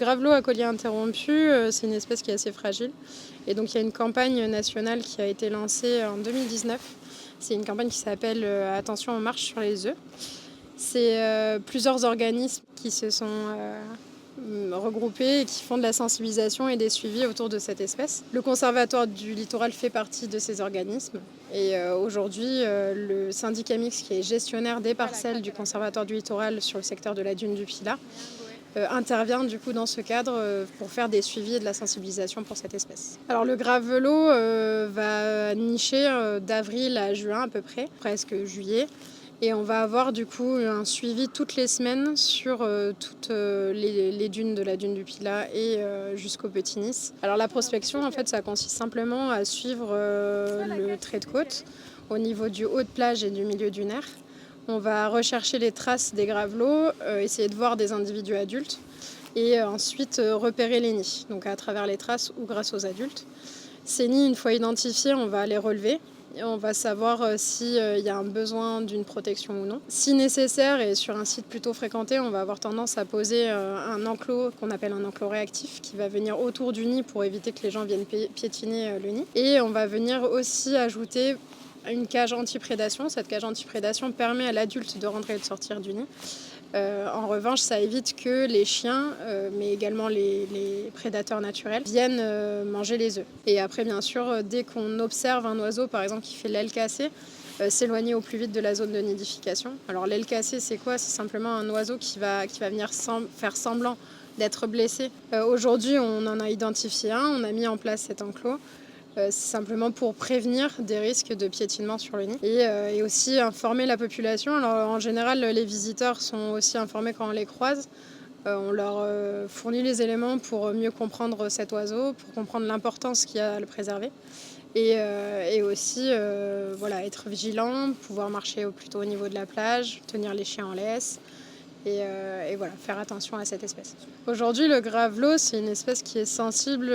Gravelot à collier interrompu, c'est une espèce qui est assez fragile et donc il y a une campagne nationale qui a été lancée en 2019. C'est une campagne qui s'appelle Attention, on marche sur les œufs. C'est plusieurs organismes qui se sont regroupés et qui font de la sensibilisation et des suivis autour de cette espèce. Le Conservatoire du littoral fait partie de ces organismes et aujourd'hui le syndicat mixte qui est gestionnaire des parcelles du Conservatoire du littoral sur le secteur de la dune du Pilat intervient du coup dans ce cadre pour faire des suivis et de la sensibilisation pour cette espèce. Alors le gravelot va nicher d'avril à juin à peu près, presque juillet. Et on va avoir du coup un suivi toutes les semaines sur toutes les dunes de la dune du Pilat et jusqu'au Petit Nice. Alors la prospection, en fait, ça consiste simplement à suivre le trait de côte au niveau du haut de plage et du milieu dunaire. On va rechercher les traces des gravelots, essayer de voir des individus adultes et ensuite repérer les nids, donc à travers les traces ou grâce aux adultes. Ces nids, une fois identifiés, on va les relever. Et on va savoir s'il y a un besoin d'une protection ou non. Si nécessaire et sur un site plutôt fréquenté, on va avoir tendance à poser un enclos qu'on appelle un enclos réactif qui va venir autour du nid pour éviter que les gens viennent piétiner le nid. Et on va venir aussi ajouter une cage anti-prédation. Cette cage anti-prédation permet à l'adulte de rentrer et de sortir du nid. En revanche, ça évite que les chiens, mais également les prédateurs naturels, viennent manger les œufs. Et après, bien sûr, dès qu'on observe un oiseau, par exemple, qui fait l'aile cassée, s'éloigner au plus vite de la zone de nidification. Alors l'aile cassée, c'est quoi? C'est simplement un oiseau qui va venir faire semblant d'être blessé. Aujourd'hui, on en a identifié un, on a mis en place cet enclos. C'est simplement pour prévenir des risques de piétinement sur le nid et aussi informer la population. Alors, en général, les visiteurs sont aussi informés quand on les croise. On leur fournit les éléments pour mieux comprendre cet oiseau, pour comprendre l'importance qu'il y a à le préserver. Et aussi voilà, être vigilant, pouvoir marcher plutôt au niveau de la plage, tenir les chiens en laisse. Et voilà, faire attention à cette espèce. Aujourd'hui, le gravelot, c'est une espèce qui est sensible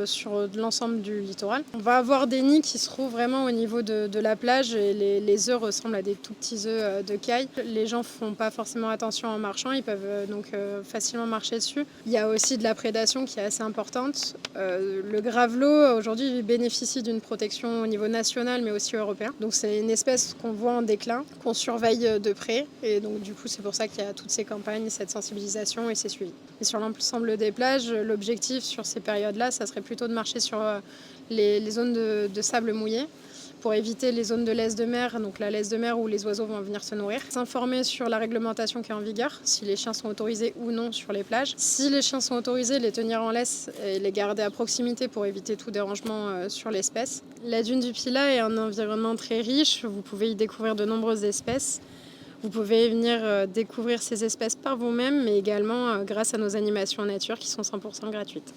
sur l'ensemble du littoral. On va avoir des nids qui se trouvent vraiment au niveau de la plage et les œufs ressemblent à des tout petits œufs de caille. Les gens ne font pas forcément attention en marchant, ils peuvent donc facilement marcher dessus. Il y a aussi de la prédation qui est assez importante. Le gravelot, aujourd'hui, bénéficie d'une protection au niveau national mais aussi européen. Donc c'est une espèce qu'on voit en déclin, qu'on surveille de près et donc du coup c'est pour ça qu'il y a toutes ces campagnes, cette sensibilisation et ces suivis. Et sur l'ensemble des plages, l'objectif sur ces périodes-là, ça serait plutôt de marcher sur les zones de sable mouillé pour éviter les zones de laisse de mer, donc la laisse de mer où les oiseaux vont venir se nourrir. S'informer sur la réglementation qui est en vigueur, si les chiens sont autorisés ou non sur les plages. Si les chiens sont autorisés, les tenir en laisse et les garder à proximité pour éviter tout dérangement sur l'espèce. La dune du Pilat est un environnement très riche, vous pouvez y découvrir de nombreuses espèces. Vous pouvez venir découvrir ces espèces par vous-même, mais également grâce à nos animations nature qui sont 100% gratuites.